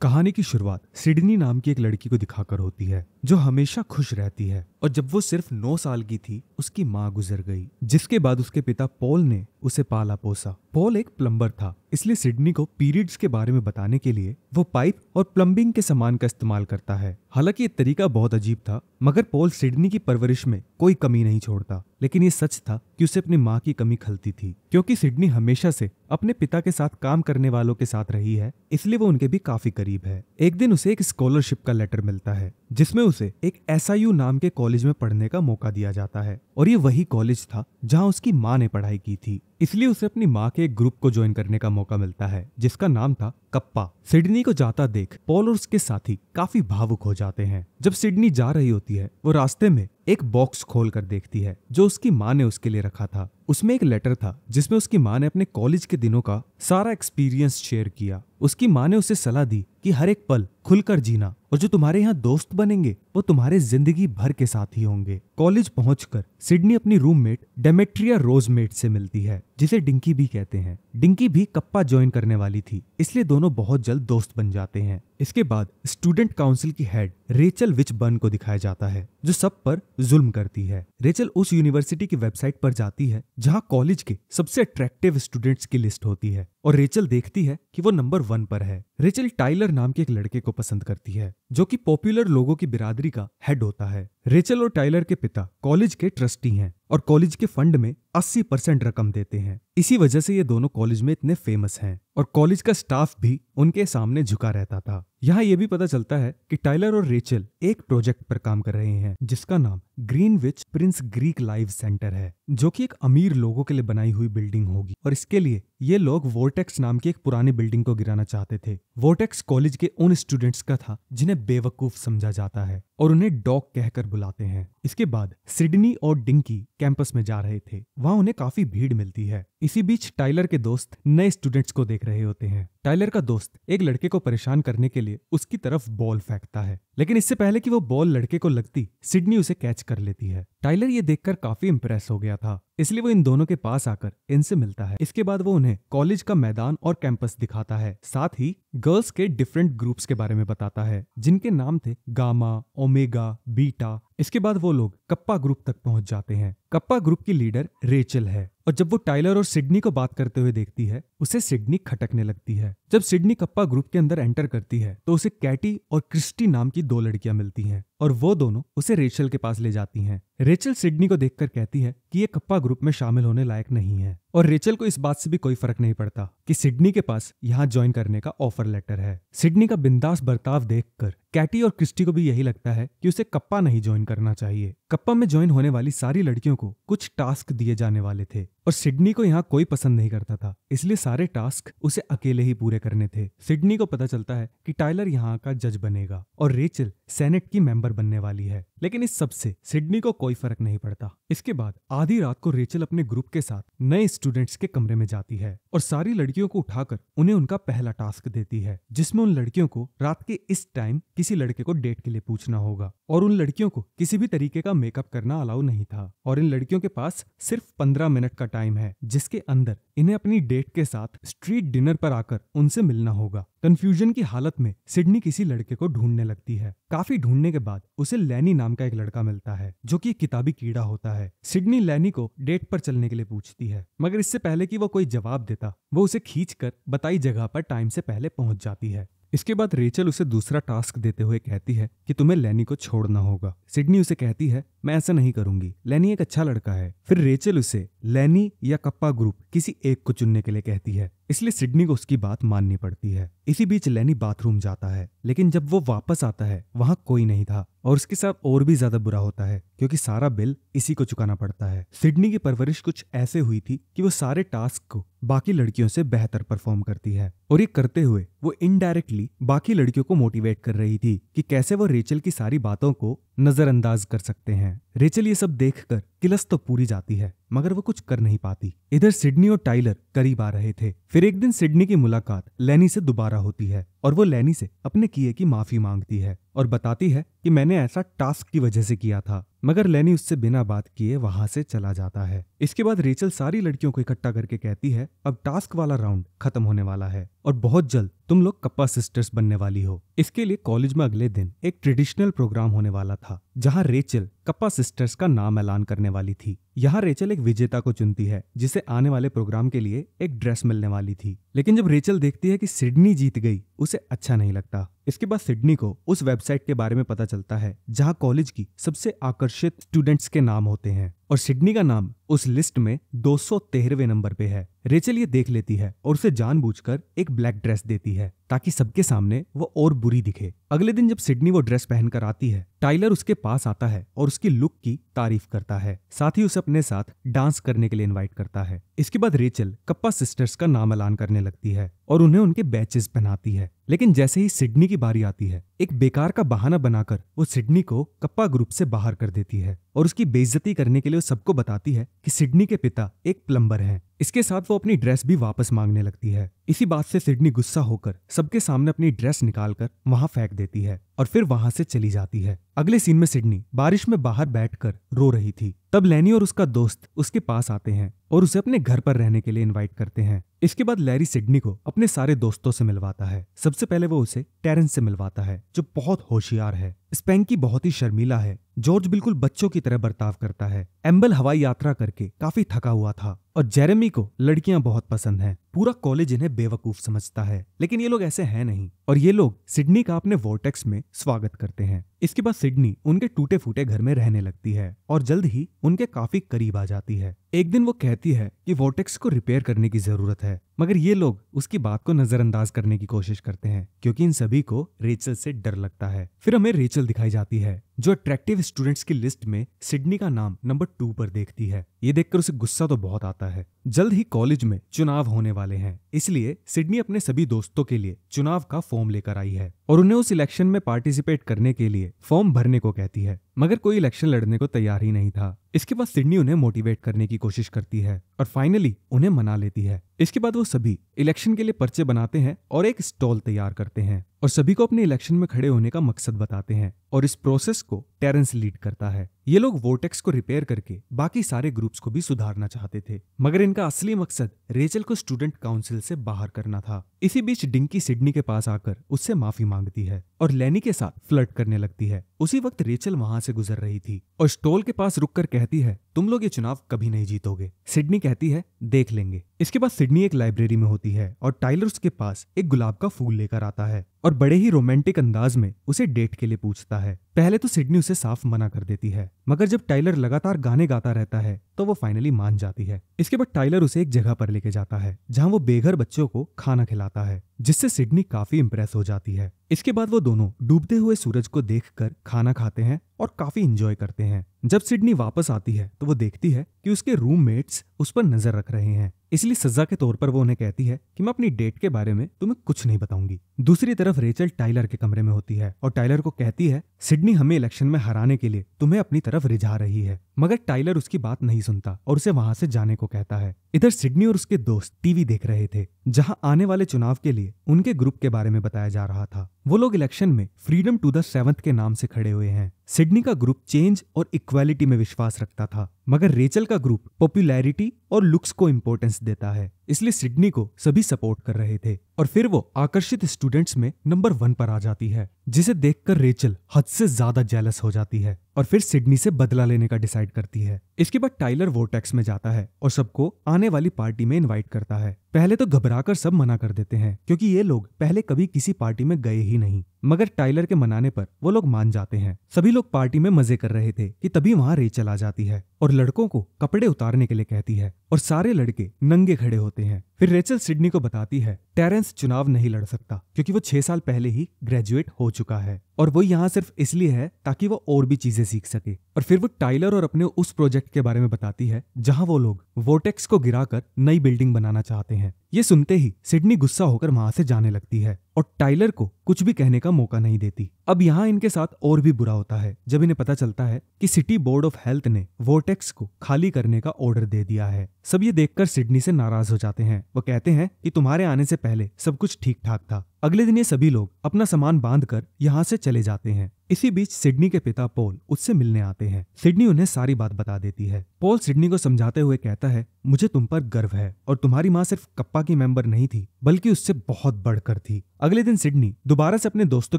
कहानी की शुरुआत सिडनी नाम की एक लड़की को दिखाकर होती है जो हमेशा खुश रहती है। और जब वो सिर्फ 9 साल की थी उसकी माँ गुजर गई, जिसके बाद उसके पिता पॉल ने उसे पाला पोसा। पॉल एक प्लम्बर था, इसलिए सिडनी को पीरियड्स के बारे में बताने के लिए वो पाइप और प्लम्बिंग के सामान का इस्तेमाल करता है। हालांकि ये तरीका बहुत अजीब था, मगर पॉल सिडनी की परवरिश में कोई कमी नहीं छोड़ता। लेकिन ये सच था कि उसे अपनी माँ की कमी खलती थी, क्योंकि सिडनी हमेशा से अपने पिता के साथ काम करने वालों के साथ रही है, इसलिए वो उनके भी काफी करीब है। एक दिन उसे एक स्कॉलरशिप का लेटर मिलता है जिसमें उसे एक SIU नाम के कॉलेज में पढ़ने का मौका दिया जाता है, और ये वही कॉलेज था जहां उसकी माँ ने पढ़ाई की थी। इसलिए उसे अपनी माँ के एक ग्रुप को ज्वाइन करने का मौका मिलता है जिसका नाम था कप्पा। सिडनी को जाता देख पॉल और उसके साथी काफी भावुक हो जाते हैं। जब सिडनी जा रही होती है वो रास्ते में एक बॉक्स खोल कर देखती है जो उसकी माँ ने उसके लिए रखा था। उसमें एक लेटर था जिसमें उसकी माँ ने अपने कॉलेज के दिनों का सारा एक्सपीरियंस शेयर किया। उसकी माँ ने उसे सलाह दी कि हर एक पल खुलकर जीना, और जो तुम्हारे यहाँ दोस्त बनेंगे वो तुम्हारे जिंदगी भर के साथ ही होंगे। कॉलेज पहुंचकर सिडनी अपनी रूममेट डेमेट्रिया रोजमेट से मिलती है, जिसे डिंकी भी कहते हैं। डिंकी भी कप्पा ज्वाइन करने वाली थी, इसलिए दोनों बहुत जल्द दोस्त बन जाते हैं। इसके बाद स्टूडेंट काउंसिल की हेड रेचल विचबर्न को दिखाया जाता है जो सब पर जुल्म करती है। रेचल उस यूनिवर्सिटी की वेबसाइट पर जाती है जहां कॉलेज के सबसे अट्रैक्टिव स्टूडेंट्स की लिस्ट होती है, और रेचल देखती है कि वो नंबर 1 पर है। रेचल टाइलर नाम के एक लड़के को पसंद करती है जो कि पॉपुलर लोगों की बिरादरी का हेड होता है। रेचल और टाइलर के पिता कॉलेज के ट्रस्टी हैं और कॉलेज के फंड में 80% रकम देते हैं। इसी वजह से ये दोनों कॉलेज में इतने फेमस हैं, और कॉलेज का स्टाफ भी उनके सामने झुका रहता था। यहाँ ये भी पता चलता है कि टाइलर और रेचल एक प्रोजेक्ट पर काम कर रहे हैं जिसका नाम Greenwich Prince Greek live centre है, जो कि एक अमीर लोगों के लिए बनाई हुई बिल्डिंग होगी। और इसके लिए ये लोग वोर्टेक्स नाम की एक पुरानी बिल्डिंग को गिराना चाहते थे। वोर्टेक्स कॉलेज के उन स्टूडेंट्स का था जिन्हें बेवकूफ समझा जाता है और उन्हें डॉग कहकर बुलाते हैं। इसके बाद सिडनी और डिंकी कैंपस में जा रहे थे, वहां उन्हें काफी भीड़ मिलती है। इसी बीच टाइलर के दोस्त नए स्टूडेंट्स को देख रहे होते हैं। टाइलर का दोस्त एक लड़के को परेशान करने के लिए उसकी तरफ बॉल फेंकता है, लेकिन इससे पहले कि वो बॉल लड़के को लगती, सिडनी उसे कैच कर लेती है। टाइलर ये देखकर काफी इंप्रेस हो गया था, इसलिए वो इन दोनों के पास आकर इनसे मिलता है। इसके बाद वो उन्हें कॉलेज का मैदान और कैंपस दिखाता है, साथ ही गर्ल्स के डिफरेंट ग्रुप्स के बारे में बताता है जिनके नाम थे गामा, ओमेगा, बीटा। इसके बाद वो लोग कप्पा ग्रुप तक पहुंच जाते हैं। कप्पा ग्रुप की लीडर रेचल है, और जब वो टाइलर और सिडनी को बात करते हुए देखती है उसे सिडनी खटकने लगती है। जब सिडनी कप्पा ग्रुप के अंदर एंटर करती है तो उसे कैटी और क्रिस्टी नाम की 2 लड़कियां मिलती हैं, और वो दोनों उसे रेचल के पास ले जाती हैं। रेचल सिडनी को देखकर कहती है कि ये कप्पा ग्रुप में शामिल होने लायक नहीं है, और रेचल को इस बात से भी कोई फर्क नहीं पड़ता कि सिडनी के पास यहाँ ज्वाइन करने का ऑफर लेटर है। सिडनी का बिंदास बर्ताव देखकर कैटी और क्रिस्टी को भी यही लगता है कि उसे कप्पा नहीं ज्वाइन करना चाहिए। कप्पा में ज्वाइन होने वाली सारी लड़कियों को कुछ टास्क दिए जाने वाले थे, और सिडनी को यहाँ कोई पसंद नहीं करता था, इसलिए सारे टास्क उसे अकेले ही पूरे करने थे। सिडनी को पता चलता है कि टाइलर यहाँ का जज बनेगा और रेचल सेनेट की मेंबर बनने वाली है, लेकिन इस सब से सिडनी को कोई फर्क नहीं पड़ता। इसके बाद आधी रात को रेचल अपने ग्रुप के साथ नए स्टूडेंट्स के कमरे में जाती है और सारी लड़कियों को उठाकर उन्हें उनका पहला टास्क देती है, जिसमें उन लड़कियों को रात के इस टाइम किसी लड़के को डेट के लिए पूछना होगा, और उन लड़कियों को किसी भी तरीके का मेकअप करना अलाउ नहीं था, और इन लड़कियों के पास सिर्फ 15 मिनट का टाइम है जिसके अंदर इन्हें अपनी डेट के साथ स्ट्रीट डिनर पर आकर उनसे मिलना होगा। कंफ्यूजन की हालत में सिडनी किसी लड़के को ढूंढने लगती है। काफी ढूंढने के बाद उसे लैनी नाम का एक लड़का मिलता है जो कि एक किताबी कीड़ा होता है। सिडनी लैनी को डेट पर चलने के लिए पूछती है, मगर इससे पहले कि वो कोई जवाब देता वो उसे खींचकर बताई जगह पर टाइम से पहले पहुंच जाती है। इसके बाद रेचल उसे दूसरा टास्क देते हुए कहती है कि तुम्हें लैनी को छोड़ना होगा। सिडनी उसे कहती है मैं ऐसा नहीं करूंगी, लैनी एक अच्छा लड़का है। फिर रेचल उसे लैनी या कप्पा ग्रुप किसी एक को चुनने के लिए कहती है, इसलिए सिडनी को उसकी बात माननी पड़ती है। इसी बीच लैनी बाथरूम जाता है, लेकिन जब वो वापस आता है वहां कोई नहीं था, और उसके साथ और भी ज्यादा बुरा होता है क्योंकि सारा बिल इसी को चुकाना पड़ता है। सिडनी की परवरिश कुछ ऐसे हुई थी कि वो सारे टास्क को बाकी लड़कियों से बेहतर परफॉर्म करती है, और ये करते हुए वो इनडायरेक्टली बाकी लड़कियों को मोटिवेट कर रही थी कि कैसे वो रेचल की सारी बातों को नजरअंदाज कर सकते हैं। रेचल ये सब देखकर किलस तो पूरी जाती है, मगर वो कुछ कर नहीं पाती। इधर सिडनी और टाइलर करीब आ रहे थे। फिर एक दिन सिडनी की मुलाकात लैनी से दोबारा होती है, और वो लैनी से अपने किए की माफी मांगती है और बताती है कि मैंने ऐसा टास्क की वजह से किया था, मगर लेनी उससे बिना बात किए वहां से चला जाता है। इसके बाद रेचल सारी लड़कियों को इकट्ठा करके कहती है, अब टास्क वाला राउंड खत्म होने वाला है और बहुत जल्द तुम लोग कप्पा सिस्टर्स बनने वाली हो। इसके लिए कॉलेज में अगले दिन एक ट्रेडिशनल प्रोग्राम होने वाला था, जहां रेचल कप्पा सिस्टर्स का नाम ऐलान करने वाली थी। यहाँ रेचल एक विजेता को चुनती है, जिसे आने वाले प्रोग्राम के लिए एक ड्रेस मिलने वाली थी। लेकिन जब रेचल देखती है कि सिडनी जीत गई, उसे अच्छा नहीं लगता। इसके बाद सिडनी को उस वेबसाइट के बारे में पता चलता है जहां कॉलेज की सबसे आकर्षित स्टूडेंट्स के नाम होते हैं, और सिडनी का नाम उस लिस्ट में 213वें नंबर पे है। रेचल ये देख लेती है और उसे जानबूझकर एक ब्लैक ड्रेस देती है ताकि सबके सामने वो और बुरी दिखे। अगले दिन जब सिडनी वो ड्रेस पहनकर आती है, टाइलर उसके पास आता है और उसकी लुक की तारीफ करता है, साथ ही उसे अपने साथ डांस करने के लिए इनवाइट करता है। इसके बाद रेचल कप्पा सिस्टर्स का नाम ऐलान करने लगती है और उन्हें उनके बैचेस पहनाती है। लेकिन जैसे ही सिडनी की बारी आती है, एक बेकार का बहाना बनाकर वो सिडनी को कप्पा ग्रुप से बाहर कर देती है और उसकी बेइज्जती करने के लिए सबको बताती है कि सिडनी के पिता एक प्लम्बर हैं। इसके साथ वो अपनी ड्रेस भी वापस मांगने लगती है। इसी बात से सिडनी गुस्सा होकर सबके सामने अपनी ड्रेस निकालकर वहां फेंक देती है और फिर वहां से चली जाती है। अगले सीन में सिडनी बारिश में बाहर बैठकर रो रही थी। तब लैनी और उसका दोस्त उसके पास आते हैं और उसे अपने घर पर रहने के लिए इनवाइट करते हैं। इसके बाद लैरी सिडनी को अपने सारे दोस्तों से मिलवाता है। सबसे पहले वो उसे टेरेंस से मिलवाता है, जो बहुत होशियार है। स्पैंकी बहुत ही शर्मीला है। जॉर्ज बिल्कुल बच्चों की तरह बर्ताव करता है। एम्बल हवाई यात्रा करके काफी थका हुआ था और जेरेमी को लड़कियां बहुत पसंद हैं। पूरा कॉलेज इन्हें बेवकूफ समझता है, लेकिन ये लोग ऐसे हैं नहीं और ये लोग सिडनी का अपने वोर्टेक्स में स्वागत करते हैं। इसके बाद सिडनी उनके टूटे फूटे घर में रहने लगती है और जल्द ही उनके काफी करीब आ जाती है। एक दिन वो कहती है कि वोर्टेक्स को रिपेयर करने की जरूरत है, मगर ये लोग उसकी बात को नजरअंदाज करने की कोशिश करते हैं क्योंकि इन सभी को रेचल से डर लगता है। फिर हमें रेचल दिखाई जाती है, जो अट्रैक्टिव स्टूडेंट्स की लिस्ट में सिडनी का नाम नंबर 2 पर देखती है। ये देखकर उसे गुस्सा तो बहुत आता है। जल्द ही कॉलेज में चुनाव होने वाले हैं, इसलिए सिडनी अपने सभी दोस्तों के लिए चुनाव का फॉर्म लेकर आई है और उन्हें उस इलेक्शन में पार्टिसिपेट करने के लिए फॉर्म भरने को कहती है, मगर कोई इलेक्शन लड़ने को तैयार ही नहीं था। इसके बाद सिडनी उन्हें मोटिवेट करने की कोशिश करती है और फाइनली उन्हें मना लेती है। इसके बाद वो सभी इलेक्शन के लिए पर्चे बनाते हैं और एक स्टॉल तैयार करते हैं और सभी को अपने इलेक्शन में खड़े होने का मकसद बताते हैं और इस प्रोसेस को टेरेंस लीड करता है। ये लोग वोर्टेक्स को रिपेयर करके बाकी सारे ग्रुप्स को भी सुधारना चाहते थे, मगर इनका असली मकसद रेचल को स्टूडेंट काउंसिल से बाहर करना था। इसी बीच डिंकी सिडनी के पास आकर उससे माफी मांगती है और लैनी के साथ फ्लर्ट करने लगती है। उसी वक्त रेचल वहां से गुजर रही थी और स्टॉल के पास रुककर कहती है, तुम लोग ये चुनाव कभी नहीं जीतोगे। सिडनी कहती है, देख लेंगे। इसके बाद सिडनी एक लाइब्रेरी में होती है और टाइलर उसके पास एक गुलाब का फूल लेकर आता है और बड़े ही रोमांटिक अंदाज में उसे डेट के लिए पूछता है। पहले तो सिडनी उसे साफ मना कर देती है, मगर जब टाइलर लगातार गाने गाता रहता है तो वो फाइनली मान जाती है। इसके बाद टाइलर उसे एक जगह पर लेके जाता है जहां वो बेघर बच्चों को खाना खिलाता है, जिससे सिडनी काफी इंप्रेस हो जाती है। इसके बाद वो दोनों डूबते हुए सूरज को देखकर खाना खाते हैं और काफी इंजॉय करते हैं। जब सिडनी वापस आती है तो वो देखती है कि उसके रूममेट्स उस पर नजर रख रहे हैं, इसलिए सजा के तौर पर वो उन्हें कहती है कि मैं अपनी डेट के बारे में तुम्हें कुछ नहीं बताऊंगी। दूसरी तरफ रेचल टाइलर के कमरे में होती है और टाइलर को कहती है, सिडनी हमें इलेक्शन में हराने के लिए तुम्हें अपनी तरफ रिझा रही है, मगर टाइलर उसकी बात नहीं सुनता और उसे वहां से जाने को कहता है। इधर सिडनी और उसके दोस्त टीवी देख रहे थे, जहां आने वाले चुनाव के लिए उनके ग्रुप के बारे में बताया जा रहा था। वो लोग इलेक्शन में फ्रीडम टू द 7th के नाम से खड़े हुए हैं। सिडनी का ग्रुप चेंज और इक्वालिटी में विश्वास रखता था, मगर रेचल का ग्रुप पॉपुलैरिटी और लुक्स को इंपॉर्टेंस देता है, इसलिए सिडनी को सभी सपोर्ट कर रहे थे। और फिर वो आकर्षित स्टूडेंट्स में नंबर 1 पर आ जाती है, जिसे देखकर रेचल हद से ज्यादा जेलस हो जाती है और फिर सिडनी से बदला लेने का डिसाइड करती है। इसके बाद टाइलर वोर्टेक्स में जाता है और सबको आने वाली पार्टी में इनवाइट करता है। पहले तो घबराकर सब मना कर देते हैं क्योंकि ये लोग पहले कभी किसी पार्टी में गए ही नहीं, मगर टाइलर के मनाने पर वो लोग मान जाते हैं। सभी लोग पार्टी में मजे कर रहे थे कि तभी वहां रेचल आ जाती है और लड़कों को कपड़े उतारने के लिए कहती है और सारे लड़के नंगे खड़े होते हैं। फिर रेचल सिडनी को बताती है टेरेंस चुनाव नहीं लड़ सकता क्योंकि वो 6 साल पहले ही ग्रेजुएट हो चुका है और वो यहाँ सिर्फ इसलिए है ताकि वो और भी चीजें सीख सके। और फिर वो टाइलर और अपने उस प्रोजेक्ट के बारे में बताती है जहां वो लोग वोर्टेक्स को गिराकर नई बिल्डिंग बनाना चाहते हैं। ये सुनते ही सिडनी गुस्सा होकर वहां से जाने लगती है और टाइलर को कुछ भी कहने का मौका नहीं देती। अब यहाँ इनके साथ और भी बुरा होता है जब इन्हें पता चलता है कि सिटी बोर्ड ऑफ हेल्थ ने वोर्टेक्स को खाली करने का ऑर्डर दे दिया है। सब ये देखकर सिडनी से नाराज हो जाते हैं। वो कहते हैं कि तुम्हारे आने से पहले सब कुछ ठीक ठाक था, अगले दिन ये सभी लोग अपना सामान बांधकर यहाँ से चले जाते हैं। इसी बीच सिडनी के पिता पॉल उससे मिलने आते हैं। सिडनी उन्हें सारी बात बता देती है। पॉल सिडनी को समझाते हुए कहता है, मुझे तुम पर गर्व है और तुम्हारी माँ सिर्फ कप्पा की मेंबर नहीं थी बल्कि उससे बहुत बढ़कर थी। अगले दिन सिडनी दोबारा से अपने दोस्तों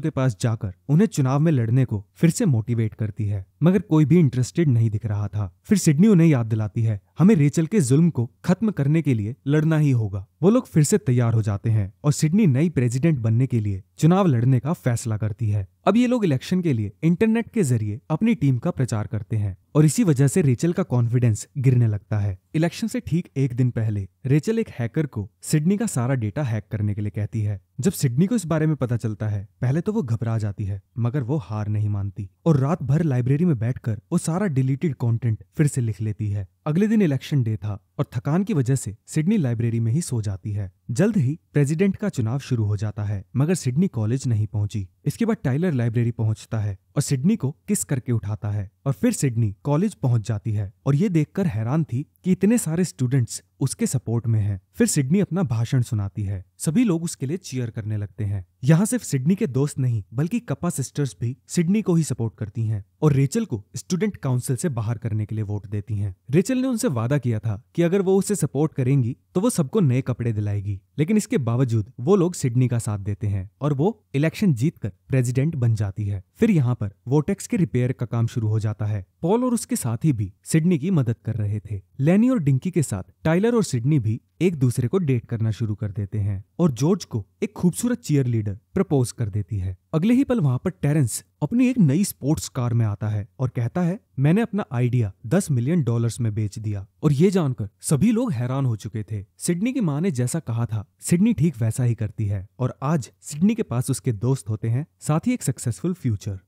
के पास जाकर उन्हें चुनाव में लड़ने को फिर से मोटिवेट करती है, मगर कोई भी इंटरेस्टेड नहीं दिख रहा था। फिर सिडनी उन्हें याद दिलाती है, हमें रेचल के जुल्म को खत्म करने के लिए लड़ना ही होगा। वो लोग फिर से तैयार हो जाते हैं और सिडनी नई प्रेसिडेंट बनने के लिए चुनाव लड़ने का फैसला करती है। अब ये लोग इलेक्शन के लिए इंटरनेट के जरिए अपनी टीम का प्रचार करते हैं और इसी वजह से रेचल का कॉन्फिडेंस गिरने लगता है। इलेक्शन से ठीक एक दिन पहले रेचल एक हैकर को सिडनी का सारा डेटा हैक करने के लिए कहती है। जब सिडनी को इस बारे में पता चलता है, पहले तो वो घबरा जाती है, मगर वो हार नहीं मानती और रात भर लाइब्रेरी में बैठकर वो सारा डिलीटेड कंटेंट फिर से लिख लेती है। अगले दिन इलेक्शन डे था और थकान की वजह से सिडनी लाइब्रेरी में ही सो जाती है। जल्द ही प्रेसिडेंट का चुनाव शुरू हो जाता है, मगर सिडनी कॉलेज नहीं पहुंची। इसके बाद टाइलर लाइब्रेरी पहुंचता है और सिडनी को किस करके उठाता है और फिर सिडनी कॉलेज पहुंच जाती है और ये देखकर हैरान थी कि इतने सारे स्टूडेंट्स उसके सपोर्ट में हैं। फिर सिडनी अपना भाषण सुनाती है। सभी लोग उसके लिए चीयर करने लगते हैं। यहाँ सिर्फ सिडनी के दोस्त नहीं बल्कि कप्पा सिस्टर्स भी सिडनी को ही सपोर्ट करती हैं और रेचल को स्टूडेंट काउंसिल से बाहर करने के लिए वोट देती हैं। रेचल ने उनसे वादा किया था कि अगर वो उसे सपोर्ट करेंगी तो वो सबको नए कपड़े दिलाएगी, लेकिन इसके बावजूद वो लोग सिडनी का साथ देते हैं और वो इलेक्शन जीतकर प्रेसिडेंट बन जाती है। फिर यहाँ पर वोटेक्स के रिपेयर का काम शुरू हो जाता है। पॉल और उसके साथी भी सिडनी की मदद कर रहे थे। लेनी और डिंकी के साथ टाइलर और सिडनी भी एक दूसरे को डेट करना शुरू कर देते हैं और जॉर्ज को एक खूबसूरत चीयर लीडर प्रपोज कर देती है। अगले ही पल वहां पर टेरेंस अपनी एक नई स्पोर्ट्स कार में आता है और कहता है, मैंने अपना आइडिया $10 मिलियन में बेच दिया। और ये जानकर सभी लोग हैरान हो चुके थे। सिडनी की माँ ने जैसा कहा था सिडनी ठीक वैसा ही करती है और आज सिडनी के पास उसके दोस्त होते हैं, साथ ही एक सक्सेसफुल फ्यूचर।